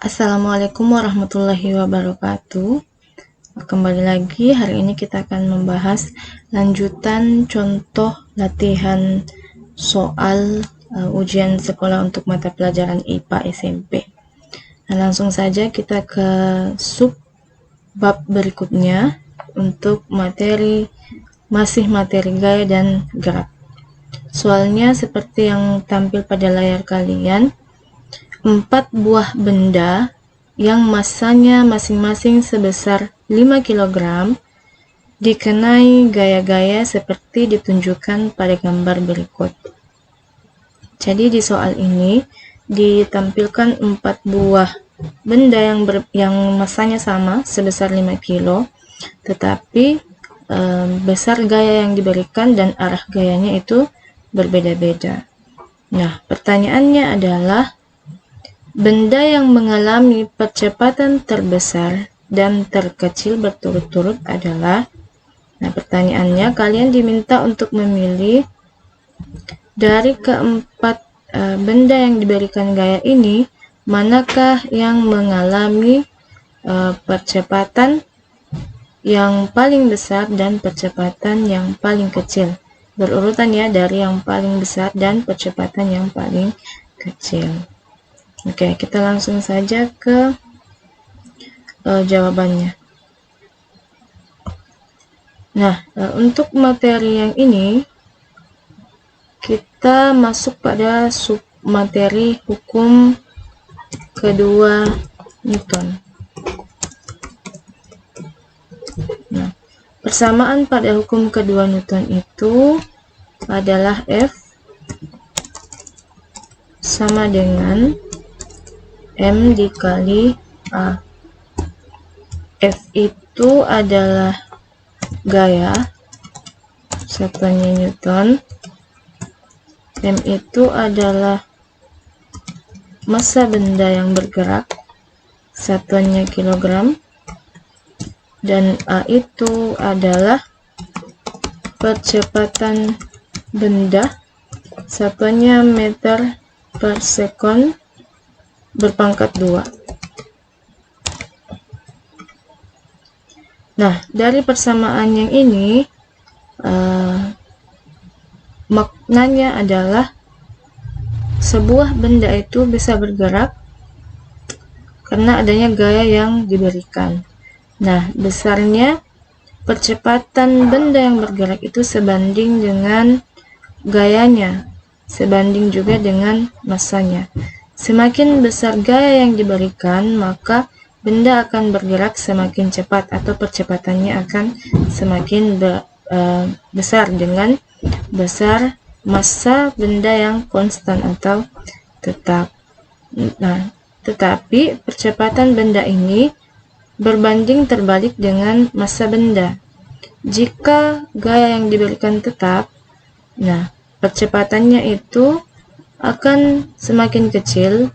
Assalamualaikum warahmatullahi wabarakatuh. Kembali lagi, hari ini kita akan membahas lanjutan contoh latihan soal ujian sekolah untuk mata pelajaran IPA SMP. Nah, langsung saja kita ke sub bab berikutnya untuk masih materi gaya dan gerak. Soalnya seperti yang tampil pada layar kalian, 4 buah benda yang masanya masing-masing sebesar 5 kg dikenai gaya-gaya seperti ditunjukkan pada gambar berikut. Jadi di soal ini ditampilkan 4 buah benda yang masanya sama sebesar 5 kg, tetapi besar gaya yang diberikan dan arah gayanya itu berbeda-beda. Nah, pertanyaannya adalah benda yang mengalami percepatan terbesar dan terkecil berturut-turut adalah. Nah, pertanyaannya kalian diminta untuk memilih dari keempat benda yang diberikan gaya ini, manakah yang mengalami percepatan yang paling besar dan percepatan yang paling kecil. Berurutan ya, dari yang paling besar dan percepatan yang paling kecil. Oke, kita langsung saja ke jawabannya. Nah, untuk materi yang ini kita masuk pada sub materi hukum kedua Newton. Nah, persamaan pada hukum kedua Newton itu adalah F sama dengan M dikali A. F itu adalah gaya, satuannya Newton. M itu adalah massa benda yang bergerak, satuannya kilogram. Dan A itu adalah percepatan benda, satuannya meter per sekon berpangkat 2. Nah, dari persamaan yang ini maknanya adalah sebuah benda itu bisa bergerak karena adanya gaya yang diberikan. Nah, besarnya percepatan benda yang bergerak itu sebanding dengan gayanya, sebanding juga dengan massanya. Semakin besar gaya yang diberikan, maka benda akan bergerak semakin cepat atau percepatannya akan semakin besar dengan besar massa benda yang konstan atau tetap. Nah, tetapi percepatan benda ini berbanding terbalik dengan massa benda. Jika gaya yang diberikan tetap, nah percepatannya itu akan semakin kecil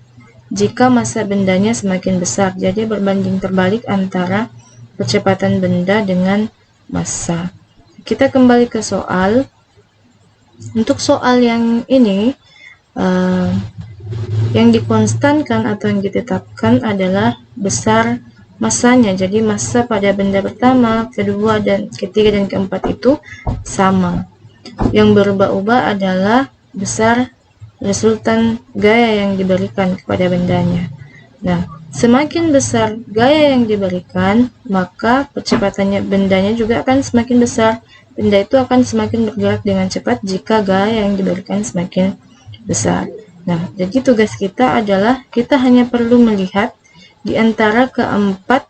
jika massa bendanya semakin besar. Jadi berbanding terbalik antara percepatan benda dengan massa. Kita kembali ke soal. Untuk soal yang ini, yang dikonstankan atau yang ditetapkan adalah besar massanya. Jadi massa pada benda pertama, kedua, dan ketiga dan keempat itu sama. Yang berubah-ubah adalah besar resultan gaya yang diberikan kepada bendanya. Nah, semakin besar gaya yang diberikan, maka percepatannya bendanya juga akan semakin besar. Benda itu akan semakin bergerak dengan cepat jika gaya yang diberikan semakin besar. Nah, jadi tugas kita adalah kita hanya perlu melihat di antara keempat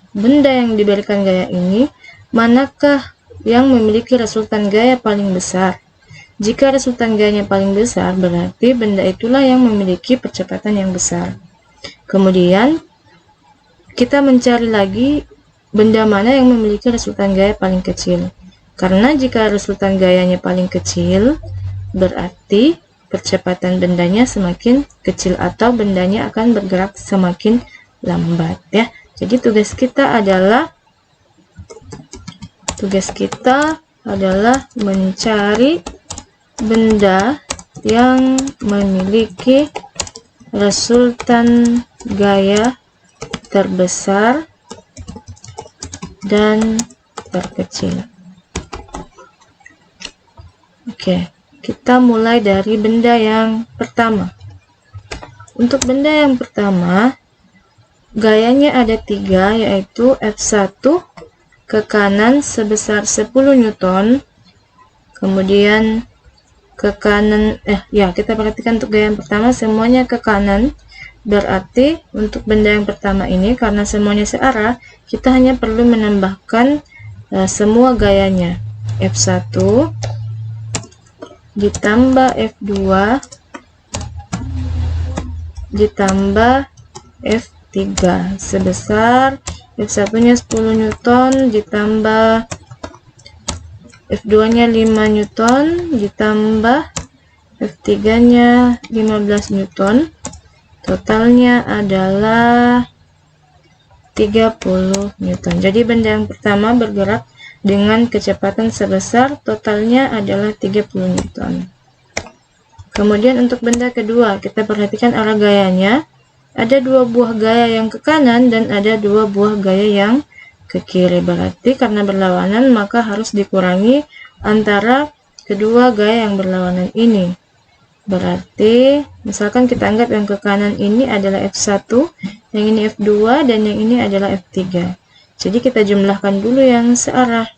benda yang diberikan gaya ini, manakah yang memiliki resultan gaya paling besar. Jika resultan gayanya paling besar, berarti benda itulah yang memiliki percepatan yang besar. Kemudian kita mencari lagi benda mana yang memiliki resultan gaya paling kecil. Karena jika resultan gayanya paling kecil, berarti percepatan bendanya semakin kecil atau bendanya akan bergerak semakin lambat ya. Jadi tugas kita adalah mencari benda yang memiliki resultan gaya terbesar dan terkecil. Oke, kita mulai dari benda yang pertama. Untuk benda yang pertama, gayanya ada 3, yaitu F1 ke kanan sebesar 10 Newton. Kemudian ke kanan, kita perhatikan untuk gaya yang pertama semuanya ke kanan. Berarti untuk benda yang pertama ini, karena semuanya searah, kita hanya perlu menambahkan semua gayanya. F1 ditambah F2 ditambah F3 sebesar F1 nya 10 Newton ditambah F2 nya 5 Newton ditambah F3 nya 15 Newton. Totalnya adalah 30 Newton. Jadi benda yang pertama bergerak dengan kecepatan sebesar, totalnya adalah 30 Newton. Kemudian untuk benda kedua, kita perhatikan arah gayanya. Ada 2 buah gaya yang ke kanan dan ada 2 buah gaya yang ke kiri. Berarti karena berlawanan maka harus dikurangi antara kedua gaya yang berlawanan ini. Berarti misalkan kita anggap yang ke kanan ini adalah F1, yang ini F2, dan yang ini adalah F3. Jadi kita jumlahkan dulu yang searah.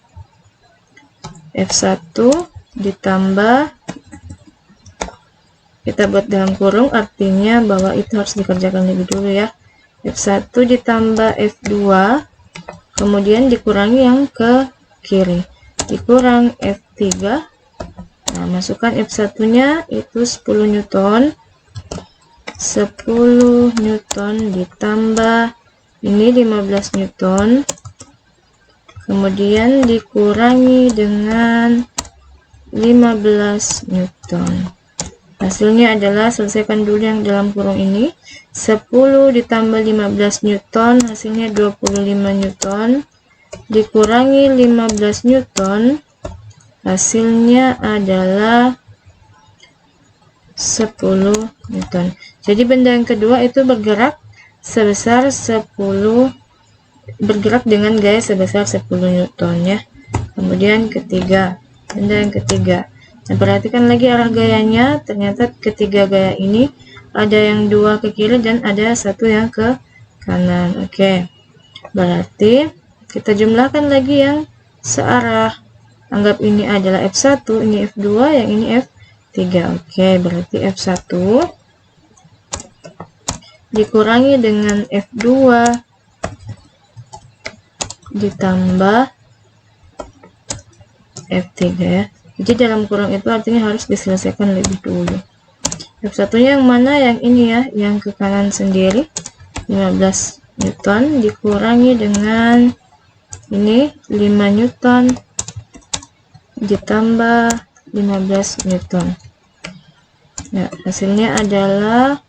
F1 ditambah, kita buat dalam kurung, artinya bahwa itu harus dikerjakan lebih dulu ya. F1 ditambah F2, kemudian dikurangi yang ke kiri, dikurang F3. Nah, masukkan F1 nya itu 10 Newton. 10 Newton ditambah ini 15 Newton. Kemudian dikurangi dengan 15 Newton. Hasilnya adalah, selesaikan dulu yang dalam kurung ini. 10 ditambah 15 Newton, hasilnya 25 Newton. Dikurangi 15 Newton, hasilnya adalah 10 Newton. Jadi benda yang kedua itu bergerak sebesar 10, bergerak dengan gaya sebesar 10 Newton ya. Kemudian ketiga, benda yang ketiga. Nah, perhatikan lagi arah gayanya. Ternyata ketiga gaya ini ada yang 2 ke kiri dan ada 1 yang ke kanan. Oke. Berarti kita jumlahkan lagi yang searah. Anggap ini adalah F1, ini F2, yang ini F3. Oke, berarti F1 dikurangi dengan F2 ditambah F3 ya. Jadi dalam kurung itu artinya harus diselesaikan lebih dulu. F1 nya yang mana? Yang ini ya, yang ke kanan sendiri, 15 Newton dikurangi dengan ini 5 Newton ditambah 15 Newton. Nah, hasilnya adalah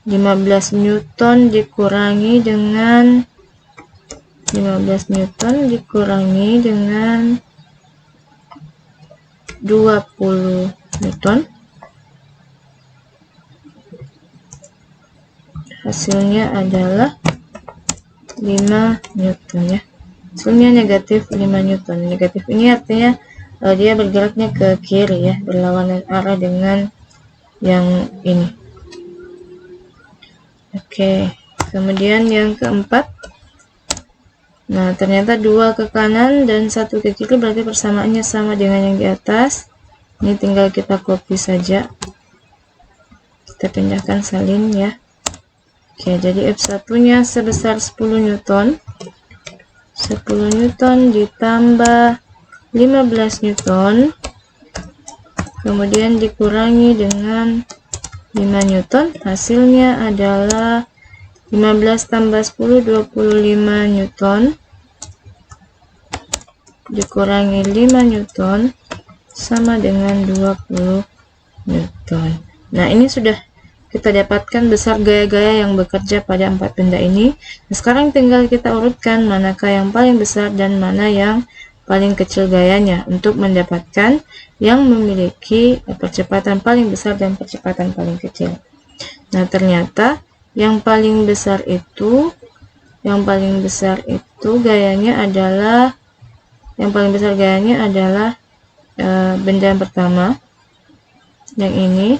15 Newton dikurangi dengan 15 Newton dikurangi dengan 20 Newton. Hasilnya adalah 5 Newton ya. Hasilnya negatif 5 Newton. Negatif ini artinya dia bergeraknya ke kiri ya, berlawanan arah dengan yang ini. Oke, kemudian yang keempat. Nah, ternyata 2 ke kanan dan 1 ke kiri, berarti persamaannya sama dengan yang di atas. Ini tinggal kita copy saja. Kita pindahkan salin ya. Oke, jadi F1 nya sebesar 10 Newton. 10 Newton ditambah 15 Newton. Kemudian dikurangi dengan 5 Newton. Hasilnya adalah 15 tambah 10, 25 Newton. Dikurangi 5 Newton sama dengan 20 Newton. Nah, ini sudah kita dapatkan besar gaya-gaya yang bekerja pada 4 benda ini. Nah, sekarang tinggal kita urutkan manakah yang paling besar dan mana yang paling kecil gayanya untuk mendapatkan yang memiliki percepatan paling besar dan percepatan paling kecil. Nah, ternyata yang paling besar itu gayanya adalah benda yang pertama, yang ini.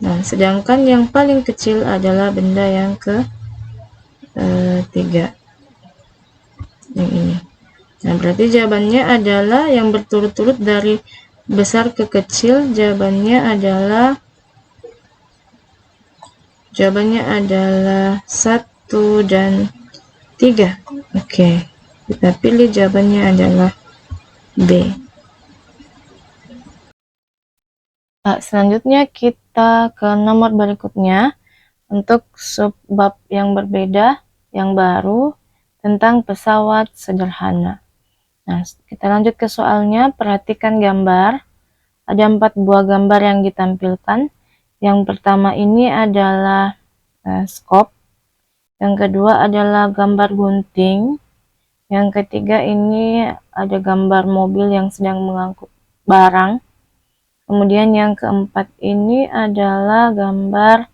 Nah, sedangkan yang paling kecil adalah benda yang ketiga, yang ini. Nah, berarti jawabannya adalah yang berturut-turut dari besar ke kecil. Jawabannya adalah 1 dan 3. Oke, kita pilih jawabannya adalah B. Selanjutnya kita ke nomor berikutnya untuk subbab yang berbeda, yang baru, tentang pesawat sederhana. Nah, kita lanjut ke soalnya. Perhatikan gambar. Ada 4 buah gambar yang ditampilkan. Yang pertama ini adalah skop. Yang kedua adalah gambar gunting. Yang ketiga ini ada gambar mobil yang sedang mengangkut barang. Kemudian yang keempat ini adalah gambar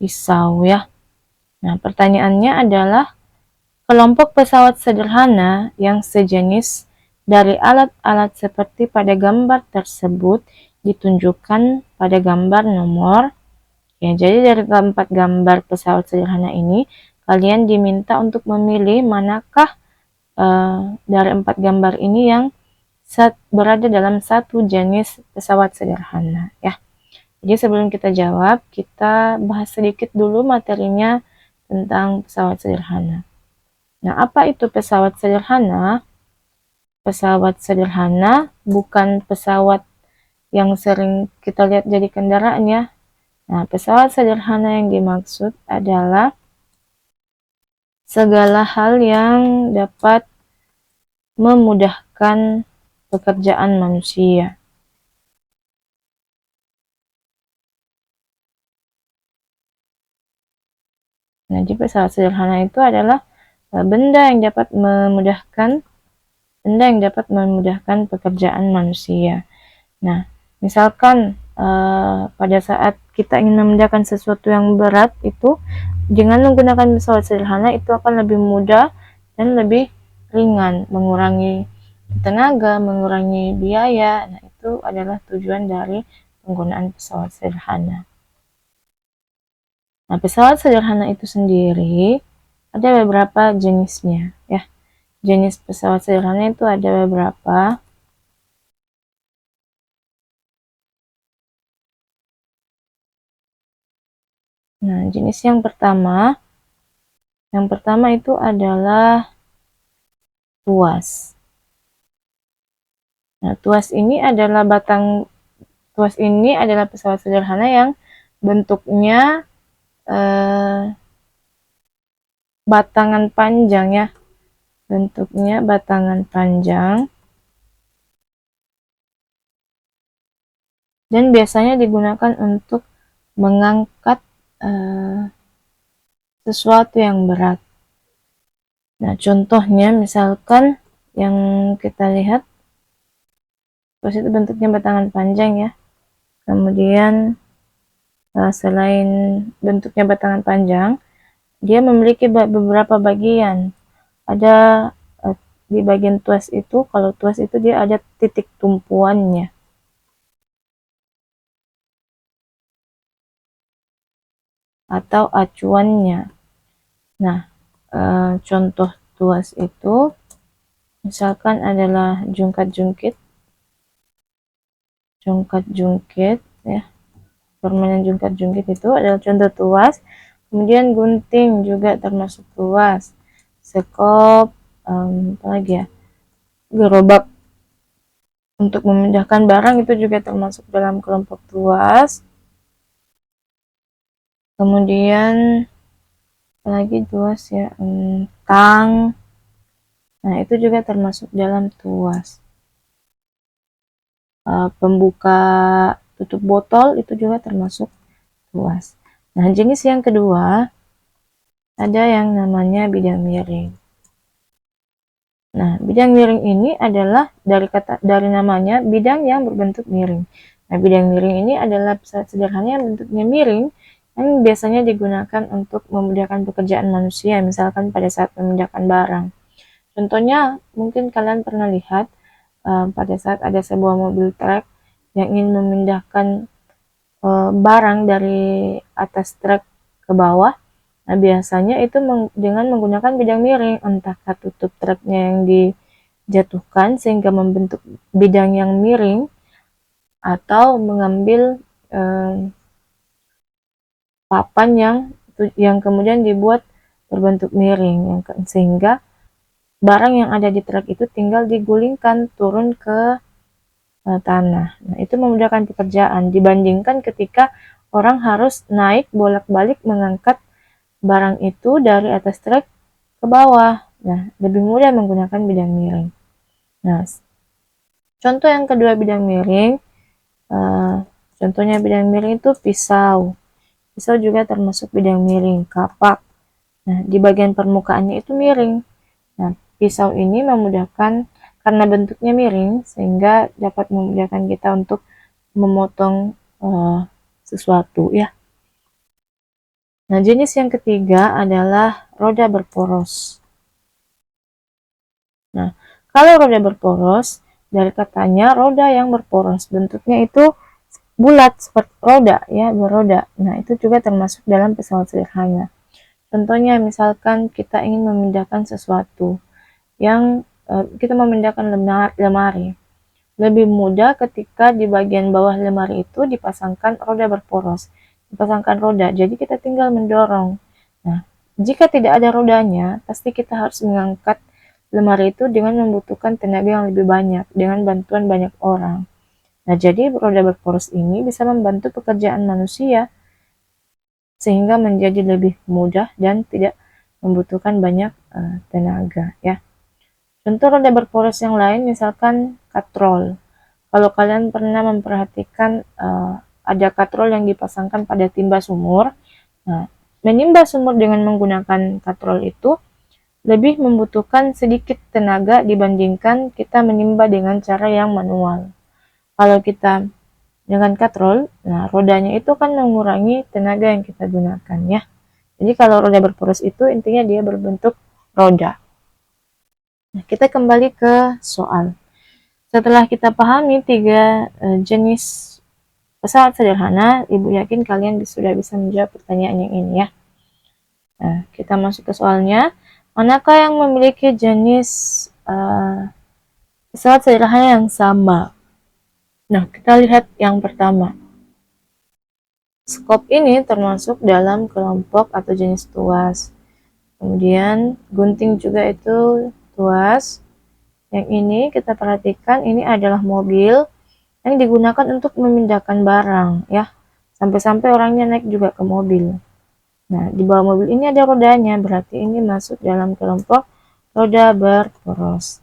pisau ya. Nah, pertanyaannya adalah kelompok pesawat sederhana yang sejenis dari alat-alat seperti pada gambar tersebut ditunjukkan pada gambar nomor. Ya, jadi dari keempat gambar pesawat sederhana ini, kalian diminta untuk memilih manakah dari 4 gambar ini yang berada dalam satu jenis pesawat sederhana ya. Jadi sebelum kita jawab, kita bahas sedikit dulu materinya tentang pesawat sederhana. Nah, apa itu pesawat sederhana? Pesawat sederhana bukan pesawat yang sering kita lihat jadi kendaraan ya. Nah, pesawat sederhana yang dimaksud adalah segala hal yang dapat memudahkan pekerjaan manusia. Nah, jadi pesawat sederhana itu adalah benda yang dapat memudahkan pekerjaan manusia. Nah, misalkan pada saat kita ingin memindahkan sesuatu yang berat itu dengan menggunakan pesawat sederhana itu akan lebih mudah dan lebih ringan, mengurangi tenaga, mengurangi biaya. Nah, itu adalah tujuan dari penggunaan pesawat sederhana. Nah, pesawat sederhana itu sendiri ada beberapa jenisnya ya. Jenis pesawat sederhana itu ada beberapa. Nah, jenis yang pertama itu adalah tuas. Nah, tuas ini adalah pesawat sederhana yang bentuknya batangan panjang ya. Bentuknya batangan panjang. Dan biasanya digunakan untuk mengangkat sesuatu yang berat. Nah, contohnya misalkan yang kita lihat, tuas itu bentuknya batangan panjang ya. Kemudian selain bentuknya batangan panjang, dia memiliki beberapa bagian. Ada di bagian tuas itu, kalau tuas itu dia ada titik tumpuannya. Atau acuannya. Nah, contoh tuas itu misalkan adalah jungkat-jungkit ya. Permainan jungkat-jungkit itu adalah contoh tuas. Kemudian gunting juga termasuk tuas. Sekop, apalagi ya, gerobak untuk memindahkan barang itu juga termasuk dalam kelompok tuas. Kemudian lagi tuas ya, tang. Nah, itu juga termasuk dalam tuas. Pembuka tutup botol itu juga termasuk tuas. Nah, jenis yang kedua ada yang namanya bidang miring. Nah, bidang miring ini adalah dari namanya bidang yang berbentuk miring. Nah, bidang miring ini adalah pesawat sederhana yang bentuknya miring yang biasanya digunakan untuk memudahkan pekerjaan manusia, misalkan pada saat memindahkan barang. Contohnya, mungkin kalian pernah lihat pada saat ada sebuah mobil truk yang ingin memindahkan barang dari atas truk ke bawah. Nah, biasanya itu dengan menggunakan bidang miring, entahkah tutup truknya yang dijatuhkan sehingga membentuk bidang yang miring, atau mengambil papan yang kemudian dibuat berbentuk miring, sehingga barang yang ada di truk itu tinggal digulingkan turun ke tanah. Nah, itu memudahkan pekerjaan dibandingkan ketika orang harus naik bolak-balik mengangkat barang itu dari atas truk ke bawah. Nah, lebih mudah menggunakan bidang miring. Nah, contoh yang kedua bidang miring, contohnya bidang miring itu pisau. Pisau juga termasuk bidang miring, kapak. Nah, di bagian permukaannya itu miring. Nah, pisau ini memudahkan karena bentuknya miring, sehingga dapat memudahkan kita untuk memotong sesuatu ya. Nah, jenis yang ketiga adalah roda berporos. Nah, kalau roda berporos, dari katanya roda yang berporos, bentuknya itu bulat seperti roda ya, beroda. Nah, itu juga termasuk dalam pesawat sederhana. Contohnya misalkan kita ingin memindahkan sesuatu yang kita memindahkan lemari. Lebih mudah ketika di bagian bawah lemari itu dipasangkan roda berporos, dipasangkan roda, jadi kita tinggal mendorong. Nah, jika tidak ada rodanya, pasti kita harus mengangkat lemari itu dengan membutuhkan tenaga yang lebih banyak, dengan bantuan banyak orang. Nah, jadi roda berporos ini bisa membantu pekerjaan manusia, sehingga menjadi lebih mudah dan tidak membutuhkan banyak tenaga ya. Contoh roda berporos yang lain misalkan katrol. Kalau kalian pernah memperhatikan ada katrol yang dipasangkan pada timba sumur. Nah, menimba sumur dengan menggunakan katrol itu lebih membutuhkan sedikit tenaga dibandingkan kita menimba dengan cara yang manual. Kalau kita dengan katrol, nah rodanya itu kan mengurangi tenaga yang kita gunakan ya. Jadi kalau roda berporos itu intinya dia berbentuk roda. Nah, kita kembali ke soal. Setelah kita pahami 3 jenis pesawat sederhana, Ibu yakin kalian sudah bisa menjawab pertanyaan yang ini ya. Nah, kita masuk ke soalnya. Manakah yang memiliki jenis pesawat sederhana yang sama? Nah, kita lihat yang pertama. Skop ini termasuk dalam kelompok atau jenis tuas. Kemudian gunting juga itu tuas. Yang ini kita perhatikan, ini adalah mobil yang digunakan untuk memindahkan barang ya. Sampai-sampai orangnya naik juga ke mobil. Nah, di bawah mobil ini ada rodanya, berarti ini masuk dalam kelompok roda berporos.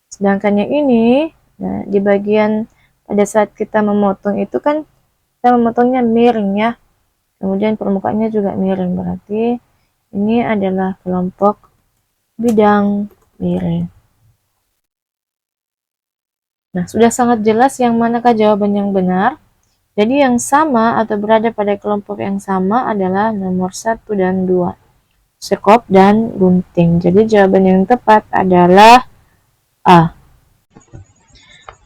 Sedangkan yang ini, nah di bagian pada saat kita memotong itu kan kita memotongnya miring ya. Kemudian permukaannya juga miring, berarti ini adalah kelompok bidang miring. Nah, sudah sangat jelas yang manakah jawaban yang benar. Jadi yang sama atau berada pada kelompok yang sama adalah nomor 1 dan 2. Sekop dan gunting. Jadi jawaban yang tepat adalah A.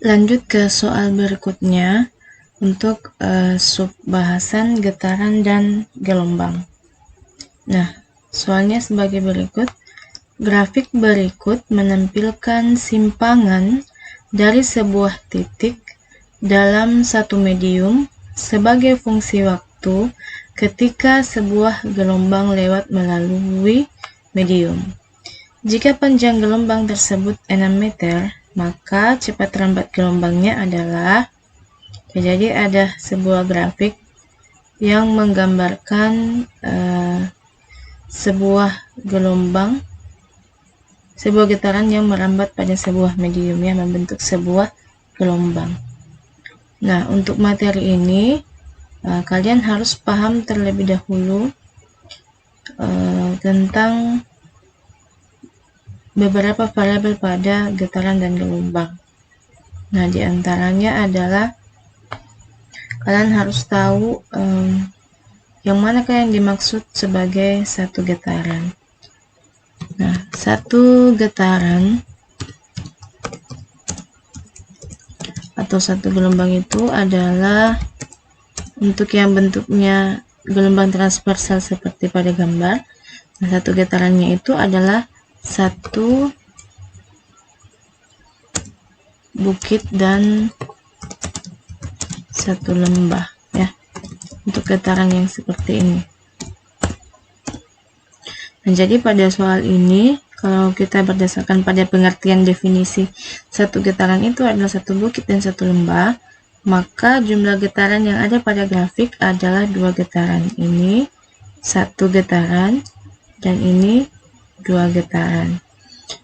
Lanjut ke soal berikutnya untuk subbahasan getaran dan gelombang. Nah, soalnya sebagai berikut. Grafik berikut menampilkan simpangan dari sebuah titik dalam satu medium sebagai fungsi waktu ketika sebuah gelombang lewat melalui medium. Jika panjang gelombang tersebut 6 meter, maka cepat lambat gelombangnya adalah, jadi ada sebuah grafik yang menggambarkan sebuah gelombang, sebuah getaran yang merambat pada sebuah medium yang membentuk sebuah gelombang. Nah, untuk materi ini kalian harus paham terlebih dahulu tentang beberapa variabel pada getaran dan gelombang. Nah, diantaranya adalah kalian harus tahu yang manakah yang dimaksud sebagai satu getaran? Nah, satu getaran atau satu gelombang itu adalah untuk yang bentuknya gelombang transversal seperti pada gambar. Nah, satu getarannya itu adalah satu bukit dan satu lembah, ya, untuk getaran yang seperti ini. Nah, jadi pada soal ini, kalau kita berdasarkan pada pengertian definisi satu getaran itu adalah satu bukit dan satu lembah, maka jumlah getaran yang ada pada grafik adalah 2 getaran. Ini 1 getaran dan ini 2 getaran.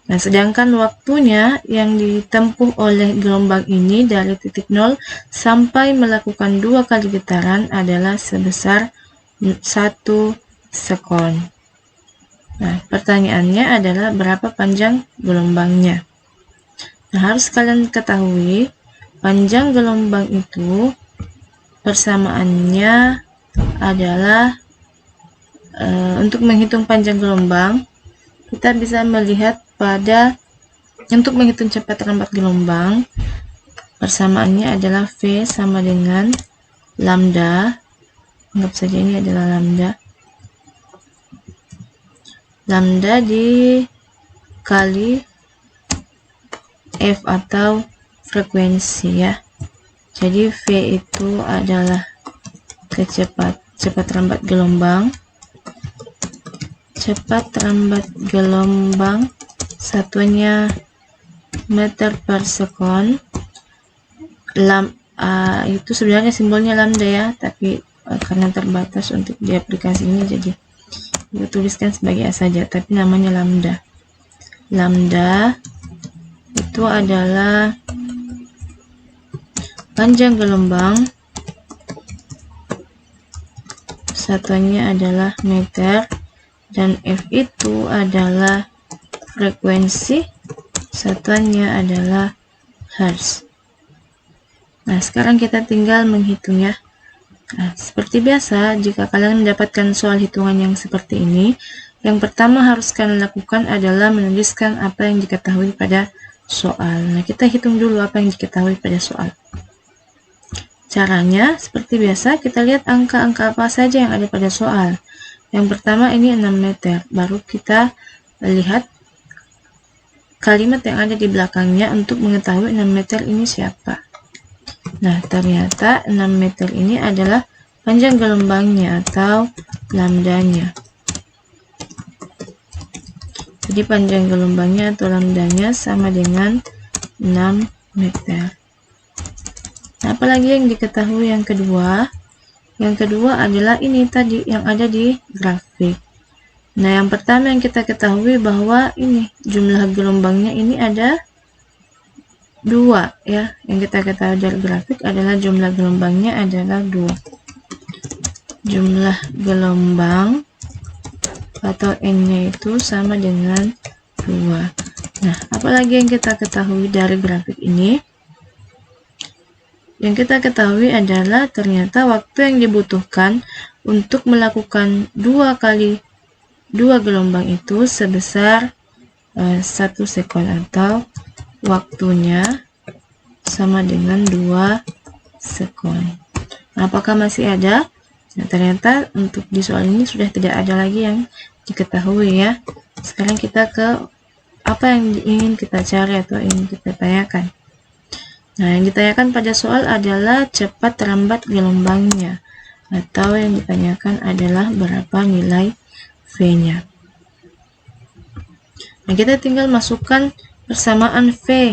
Nah, sedangkan waktunya yang ditempuh oleh gelombang ini dari titik 0 sampai melakukan 2 kali getaran adalah sebesar 1 sekon. Nah, pertanyaannya adalah berapa panjang gelombangnya? Nah, harus kalian ketahui panjang gelombang itu persamaannya adalah untuk menghitung panjang gelombang, kita bisa melihat pada untuk menghitung cepat lambat gelombang, persamaannya adalah V sama dengan lambda. Anggap saja ini adalah lambda. Lambda dikali F atau frekuensi, ya. Jadi V itu adalah cepat rambat gelombang. Cepat rambat gelombang satuannya meter per sekon. Itu sebenarnya simbolnya lambda, ya, tapi karena terbatas untuk di aplikasi ini, jadi kita tuliskan sebagai A saja, tapi namanya lambda. Lambda itu adalah panjang gelombang, satuannya adalah meter, dan F itu adalah frekuensi, satuannya adalah hertz. Nah, sekarang kita tinggal menghitung, ya. Nah, seperti biasa, jika kalian mendapatkan soal hitungan yang seperti ini, yang pertama harus kalian lakukan adalah menuliskan apa yang diketahui pada soal. Nah, kita hitung dulu apa yang diketahui pada soal. Caranya, seperti biasa, kita lihat angka-angka apa saja yang ada pada soal. Yang pertama ini 6 meter, baru kita lihat kalimat yang ada di belakangnya untuk mengetahui 6 meter ini siapa. Nah, ternyata 6 meter ini adalah panjang gelombangnya atau lambdanya. Jadi panjang gelombangnya atau lambdanya sama dengan 6 meter. Nah, apalagi yang diketahui yang kedua? Yang kedua adalah ini tadi yang ada di grafik. Nah, yang pertama yang kita ketahui bahwa ini jumlah gelombangnya ini ada 2, ya. Yang kita ketahui dari grafik adalah jumlah gelombangnya adalah 2. Jumlah gelombang atau N-nya itu sama dengan 2. Nah, apalagi yang kita ketahui dari grafik ini? Yang kita ketahui adalah ternyata waktu yang dibutuhkan untuk melakukan 2 kali 2 gelombang itu sebesar 1 sekon, atau waktunya sama dengan 2 sekon. Nah, apakah masih ada? Nah, ternyata untuk di soal ini sudah tidak ada lagi yang diketahui, ya. Sekarang kita ke apa yang ingin kita cari atau ingin kita tanyakan. Nah, yang ditanyakan pada soal adalah cepat rambat gelombangnya, atau yang ditanyakan adalah berapa nilai V-nya. Nah, kita tinggal masukkan persamaan V,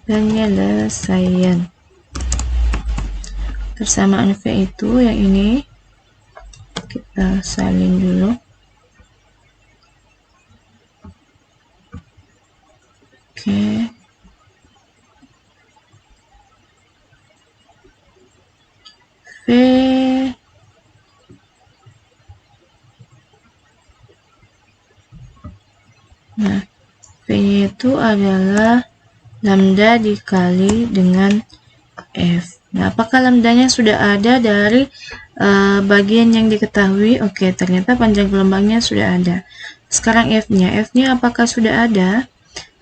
penyelesaian. Persamaan V itu yang ini, kita salin dulu. Oke. V Nah, V-nya itu adalah lambda dikali dengan F. Nah, apakah lambdanya sudah ada dari bagian yang diketahui? Oke, ternyata panjang gelombangnya sudah ada. Sekarang F-nya. F-nya apakah sudah ada?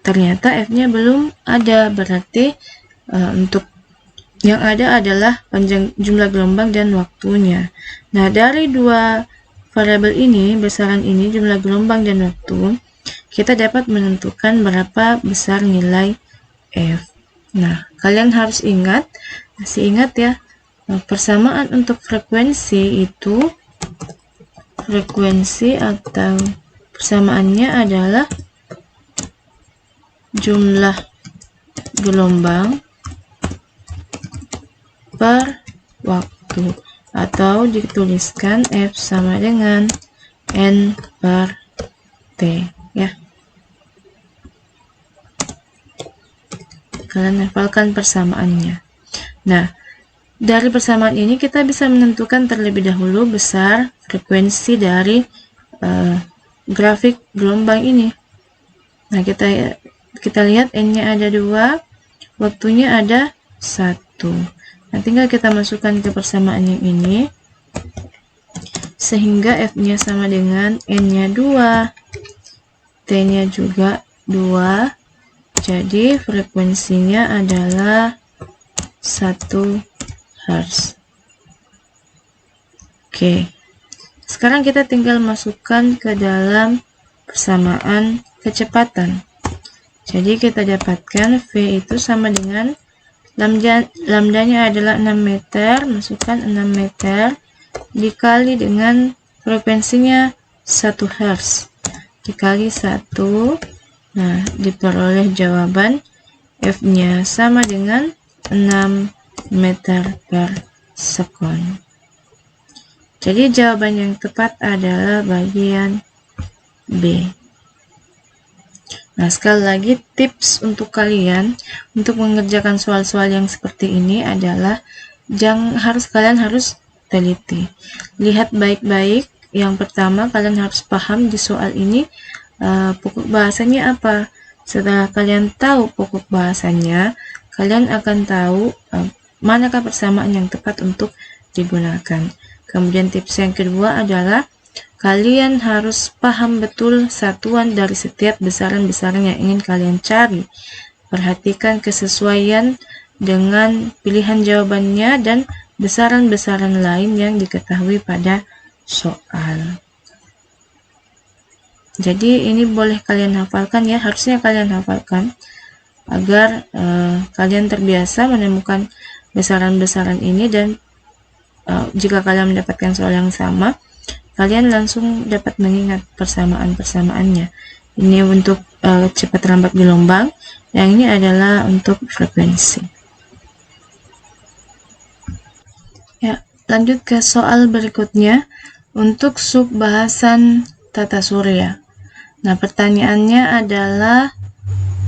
Ternyata F-nya belum ada. Berarti untuk yang ada adalah panjang jumlah gelombang dan waktunya. Nah, dari dua variabel ini, besaran ini, jumlah gelombang dan waktu, kita dapat menentukan berapa besar nilai F. Nah, kalian harus ingat, masih ingat ya, persamaan untuk frekuensi itu, frekuensi atau persamaannya adalah jumlah gelombang per waktu, atau dituliskan F sama dengan N per T ya. Kalian hafalkan persamaannya. Nah, dari persamaan ini kita bisa menentukan terlebih dahulu besar frekuensi dari grafik gelombang ini. Nah, kita lihat N-nya ada 2, waktunya ada 1. Nah, tinggal kita masukkan ke persamaan yang ini, sehingga F-nya sama dengan N-nya 2, T-nya juga 2, jadi frekuensinya adalah 1 Hz. Oke, sekarang kita tinggal masukkan ke dalam persamaan kecepatan. Jadi kita dapatkan V itu sama dengan lambdanya adalah 6 meter, masukkan 6 meter dikali dengan frekuensinya 1 Hz dikali 1. Nah, diperoleh jawaban F-nya sama dengan 6 meter per sekon. Jadi jawaban yang tepat adalah bagian B. Nah, sekali lagi tips untuk kalian untuk mengerjakan soal-soal yang seperti ini adalah kalian harus teliti. Lihat baik-baik. Yang pertama, kalian harus paham di soal ini pokok bahasanya apa. Setelah kalian tahu pokok bahasanya, kalian akan tahu manakah persamaan yang tepat untuk digunakan. Kemudian tips yang kedua adalah kalian harus paham betul satuan dari setiap besaran-besaran yang ingin kalian cari. Perhatikan kesesuaian dengan pilihan jawabannya dan besaran-besaran lain yang diketahui pada soal. Jadi ini boleh kalian hafalkan ya, harusnya kalian hafalkan agar kalian terbiasa menemukan besaran-besaran ini, dan jika kalian mendapatkan soal yang sama, kalian langsung dapat mengingat persamaan-persamaannya. Ini untuk cepat lambat gelombang, yang ini adalah untuk frekuensi. Ya, lanjut ke soal berikutnya untuk subbahasan tata surya. Nah, pertanyaannya adalah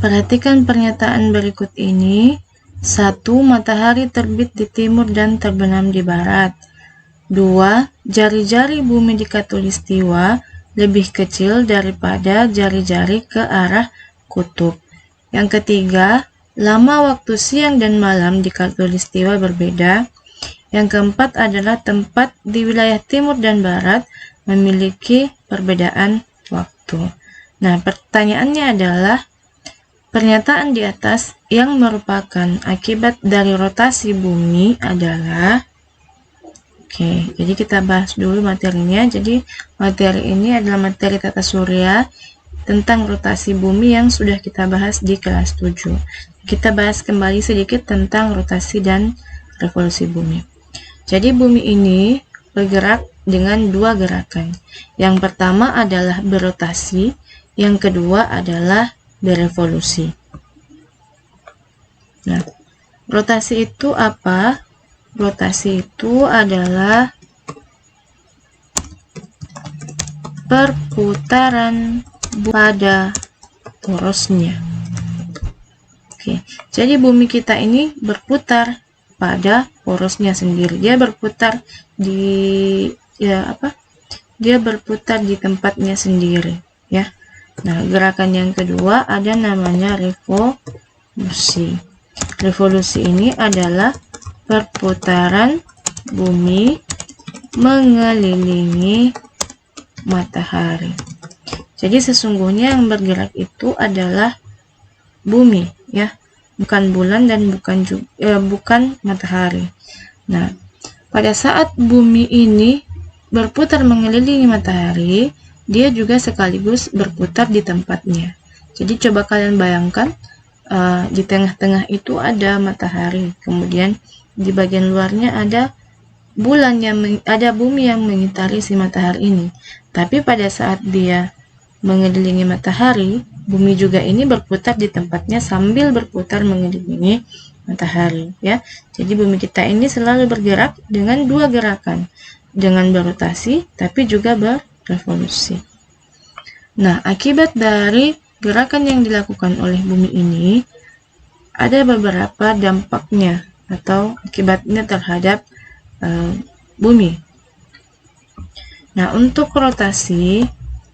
perhatikan pernyataan berikut ini. 1. Matahari terbit di timur dan terbenam di barat. 2. Jari-jari bumi di khatulistiwa lebih kecil daripada jari-jari ke arah kutub. Yang ketiga, lama waktu siang dan malam di khatulistiwa berbeda. Yang keempat adalah tempat di wilayah timur dan barat memiliki perbedaan waktu. Nah, pertanyaannya adalah pernyataan di atas yang merupakan akibat dari rotasi bumi adalah. Oke, jadi kita bahas dulu materinya. Jadi materi ini adalah materi tata surya tentang rotasi bumi yang sudah kita bahas di kelas 7. Kita bahas kembali sedikit tentang rotasi dan revolusi bumi. Jadi bumi ini bergerak dengan dua gerakan. Yang pertama adalah berotasi, yang kedua adalah berevolusi. Nah, rotasi itu apa? Rotasi itu adalah perputaran pada porosnya. Oke, jadi bumi kita ini berputar pada porosnya sendiri. Dia berputar di Dia berputar di tempatnya sendiri, ya. Nah, gerakan yang kedua ada namanya revolusi. Revolusi ini adalah perputaran bumi mengelilingi matahari. Jadi sesungguhnya yang bergerak itu adalah bumi, ya, bukan bulan dan bukan matahari. Nah, pada saat bumi ini berputar mengelilingi matahari, dia juga sekaligus berputar di tempatnya. Jadi coba kalian bayangkan, di tengah-tengah itu ada matahari, kemudian di bagian luarnya ada ada bumi yang mengitari si matahari ini. Tapi pada saat dia mengelilingi matahari, bumi juga ini berputar di tempatnya sambil berputar mengelilingi matahari, ya. Jadi bumi kita ini selalu bergerak dengan dua gerakan, dengan berotasi tapi juga berevolusi. Nah, akibat dari gerakan yang dilakukan oleh bumi ini ada beberapa dampaknya atau akibatnya terhadap bumi. Nah, untuk rotasi,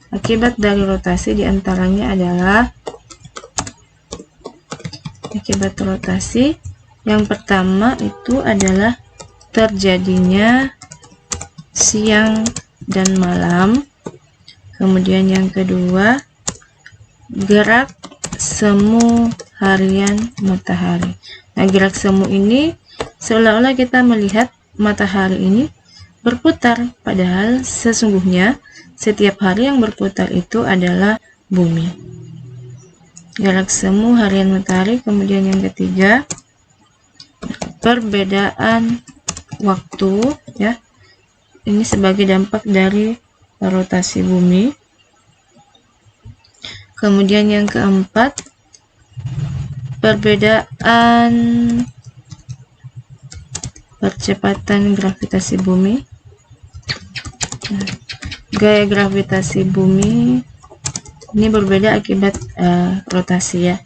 akibat dari rotasi diantaranya adalah akibat rotasi yang pertama itu adalah terjadinya siang dan malam. Kemudian yang kedua, gerak semu harian matahari. Nah, gerak semu ini seolah-olah kita melihat matahari ini berputar, padahal sesungguhnya setiap hari yang berputar itu adalah bumi. Gerak semu harian matahari. Kemudian yang ketiga, perbedaan waktu, ya. Ini sebagai dampak dari rotasi bumi. Kemudian yang keempat, perbedaan percepatan gravitasi bumi. Nah, gaya gravitasi bumi ini berbeda akibat rotasi, ya.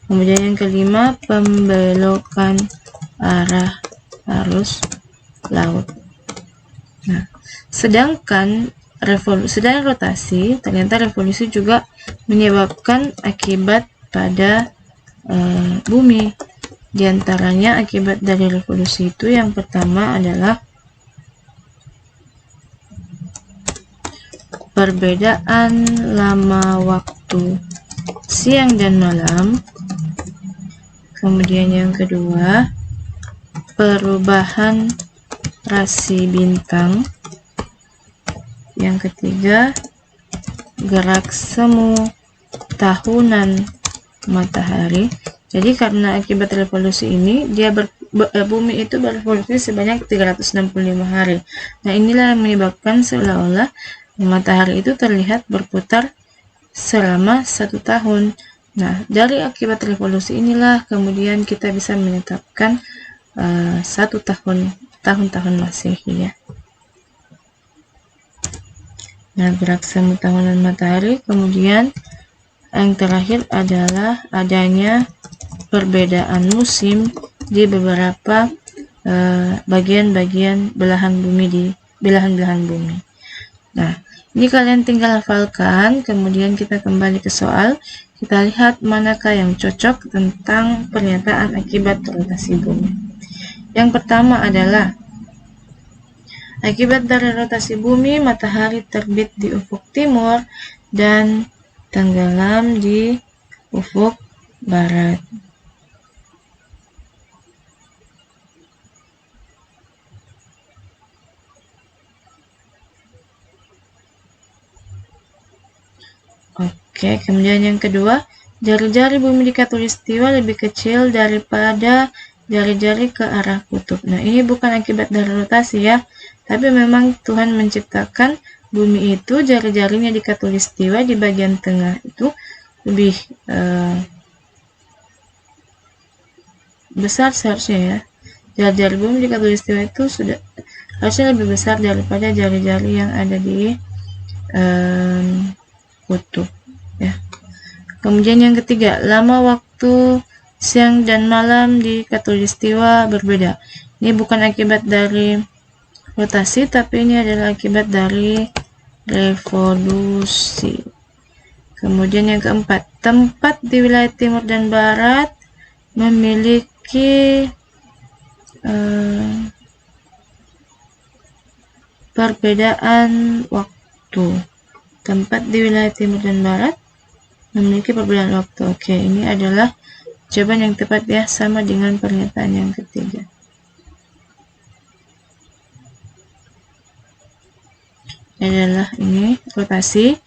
Kemudian yang kelima, pembelokan arah arus laut. Nah, sedangkan rotasi, ternyata revolusi juga menyebabkan akibat pada bumi. Di antaranya akibat dari revolusi itu yang pertama adalah perbedaan lama waktu siang dan malam. Kemudian yang kedua, perubahan rasi bintang. Yang ketiga, gerak semu tahunan matahari. Jadi karena akibat revolusi ini, bumi itu berevolusi sebanyak 365 hari. Nah, inilah yang menyebabkan seolah-olah matahari itu terlihat berputar selama 1 tahun. Nah, dari akibat revolusi inilah kemudian kita bisa menetapkan 1 tahun Masehi, ya. Nah, gerak semu tahunan matahari. Kemudian yang terakhir adalah adanya perbedaan musim di beberapa bagian-bagian belahan bumi. Nah, ini kalian tinggal hafalkan, kemudian kita kembali ke soal. Kita lihat manakah yang cocok tentang pernyataan akibat rotasi bumi. Yang pertama adalah akibat dari rotasi bumi, matahari terbit di ufuk timur dan tenggelam di ufuk barat. Oke, kemudian yang kedua, jari-jari bumi di khatulistiwa lebih kecil daripada jari-jari ke arah kutub. Nah, ini bukan akibat dari rotasi, ya, tapi memang Tuhan menciptakan bumi itu jari-jarinya di khatulistiwa di bagian tengah itu lebih besar seharusnya, ya. Jari-jari bumi di khatulistiwa itu sudah harusnya lebih besar daripada jari-jari yang ada di kutub, ya. Kemudian yang ketiga, lama waktu siang dan malam di khatulistiwa berbeda. Ini bukan akibat dari rotasi, tapi ini adalah akibat dari revolusi. Kemudian yang keempat, tempat di wilayah timur dan barat memiliki perbedaan waktu. Tempat di wilayah timur dan barat memiliki perbedaan waktu. Oke, ini adalah jawaban yang tepat ya, sama dengan pernyataan yang ketiga. Adalah ini rotasi,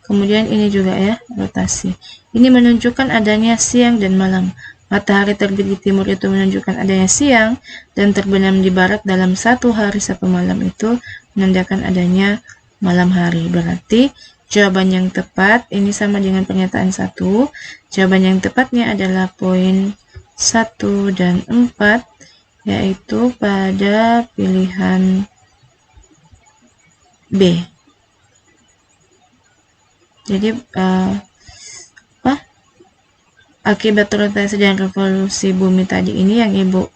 kemudian ini juga ya rotasi. Ini menunjukkan adanya siang dan malam. Matahari terbit di timur itu menunjukkan adanya siang, dan terbenam di barat dalam satu hari satu malam itu menandakan adanya malam hari. Berarti jawaban yang tepat ini sama dengan pernyataan 1. Jawaban yang tepatnya adalah poin 1 dan 4, yaitu pada pilihan B. Jadi akibat rotasi dan revolusi bumi tadi ini yang Ibu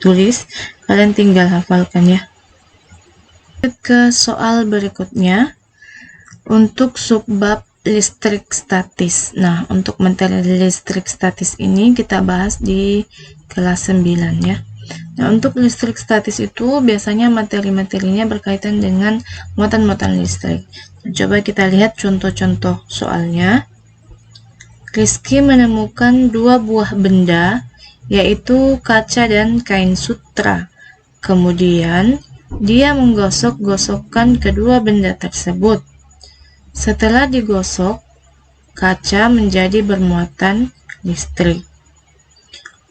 tulis, kalian tinggal hafalkan ya. Ke soal berikutnya, untuk subbab listrik statis. Nah, untuk materi listrik statis ini kita bahas di kelas 9 ya. Nah, untuk listrik statis itu biasanya materi-materinya berkaitan dengan muatan-muatan listrik. Coba kita lihat contoh-contoh soalnya. Rizky menemukan 2 buah benda, yaitu kaca dan kain sutra. Kemudian, dia menggosok-gosokkan kedua benda tersebut. Setelah digosok, kaca menjadi bermuatan listrik.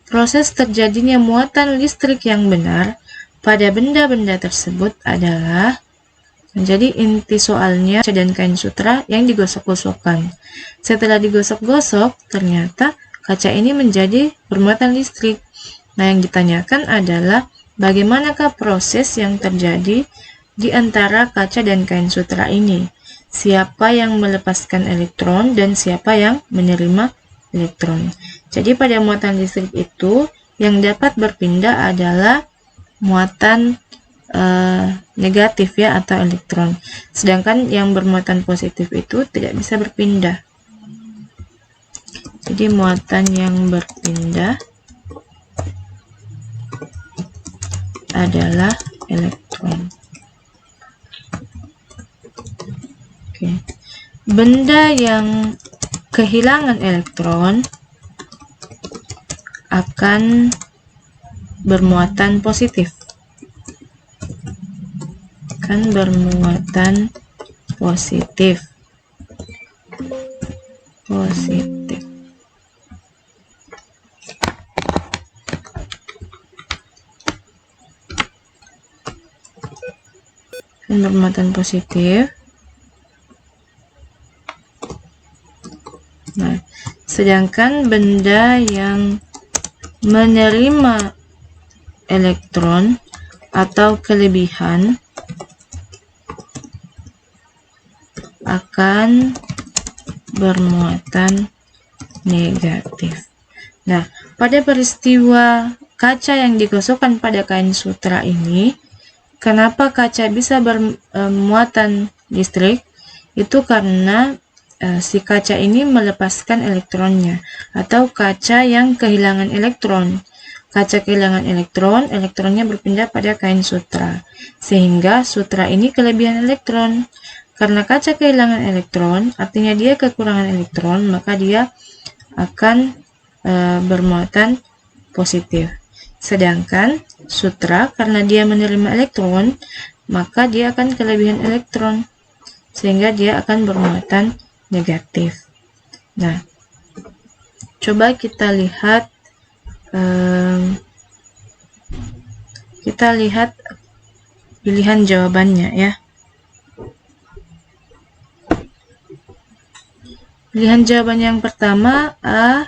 Proses terjadinya muatan listrik yang benar pada benda-benda tersebut adalah, jadi inti soalnya kaca dan kain sutra yang digosok-gosokkan. Setelah digosok-gosok, ternyata kaca ini menjadi bermuatan listrik. Nah, yang ditanyakan adalah bagaimanakah proses yang terjadi di antara kaca dan kain sutra ini? Siapa yang melepaskan elektron dan siapa yang menerima elektron? Jadi pada muatan listrik itu yang dapat berpindah adalah muatan negatif ya, atau elektron. Sedangkan yang bermuatan positif itu tidak bisa berpindah. Jadi muatan yang berpindah adalah elektron. Oke. Benda yang kehilangan elektron akan bermuatan positif. Bermuatan positif. Bermuatan positif. Nah, sedangkan benda yang menerima elektron atau kelebihan akan bermuatan negatif. Nah, pada peristiwa kaca yang digosokkan pada kain sutra ini, kenapa kaca bisa bermuatan listrik? Itu karena si kaca ini melepaskan elektronnya, atau kaca yang kehilangan elektron. Kaca kehilangan elektron, elektronnya berpindah pada kain sutra, sehingga sutra ini kelebihan elektron. Karena kaca kehilangan elektron, artinya dia kekurangan elektron, maka dia akan bermuatan positif. Sedangkan sutra, karena dia menerima elektron, maka dia akan kelebihan elektron, sehingga dia akan bermuatan negatif. Nah, coba kita lihat pilihan jawabannya ya. Pilihan jawaban yang pertama A,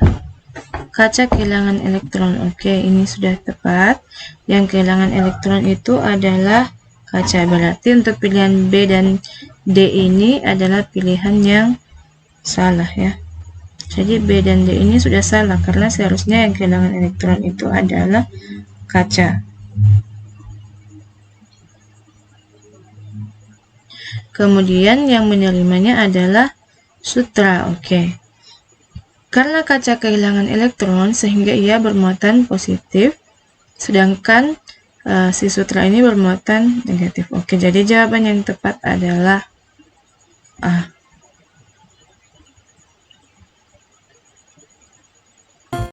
kaca kehilangan elektron. Oke, ini sudah tepat. Yang kehilangan elektron itu adalah kaca. Berarti untuk pilihan B dan D ini adalah pilihan yang salah ya. Jadi B dan D ini sudah salah, karena seharusnya yang kehilangan elektron itu adalah kaca. Kemudian yang menerimanya adalah sutra. Oke. Karena kaca kehilangan elektron sehingga ia bermuatan positif, Sedangkan si sutra ini bermuatan negatif. Oke, jadi jawaban yang tepat adalah A.